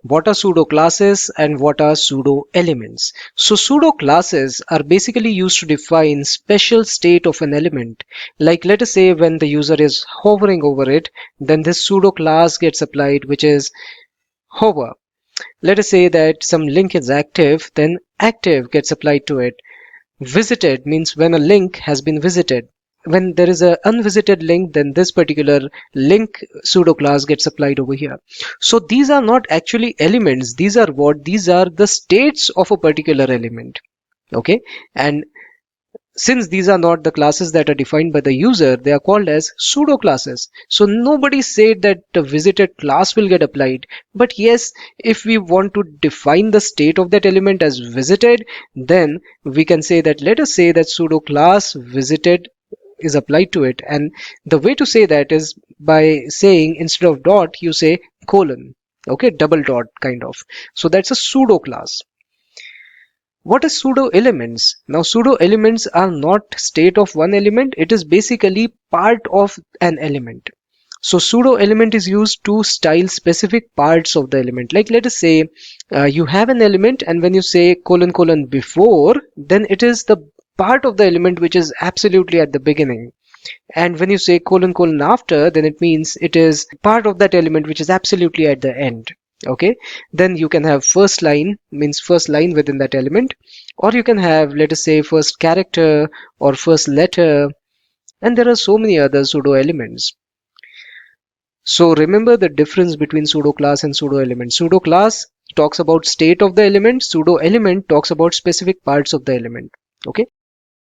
What are pseudo classes and what are pseudo elements? So pseudo classes are basically used to define special state of an element. Like let us say when the user is hovering over it, then this pseudo class gets applied, which is hover. Let us say that some link is active, then active gets applied to it. Visited means when a link has been visited. When there is an unvisited link, then this particular link pseudo class gets applied over here. So these are not actually elements. These are what? These are the states of a particular element. Okay. And since these are not the classes that are defined by the user, they are called as pseudo classes. So nobody said that the visited class will get applied. But yes, if we want to define the state of that element as visited, then we can say that, let us say that pseudo class visited is applied to it. And the way to say that is by saying instead of dot, you say colon. Okay, double dot kind of. So that's a pseudo class. What is pseudo elements? Now pseudo elements are not state of one element, it is basically part of an element. So pseudo element is used to style specific parts of the element. Like let us say you have an element, and when you say colon colon before, then it is the part of the element which is absolutely at the beginning. And when you say colon colon after, then it means it is part of that element which is absolutely at the end. Okay, then you can have first line, means first line within that element, or you can have, let us say, first character or first letter, and there are so many other pseudo elements. So remember the difference between pseudo class and pseudo element. Pseudo class talks about state of the element, pseudo element talks about specific parts of the element. Okay.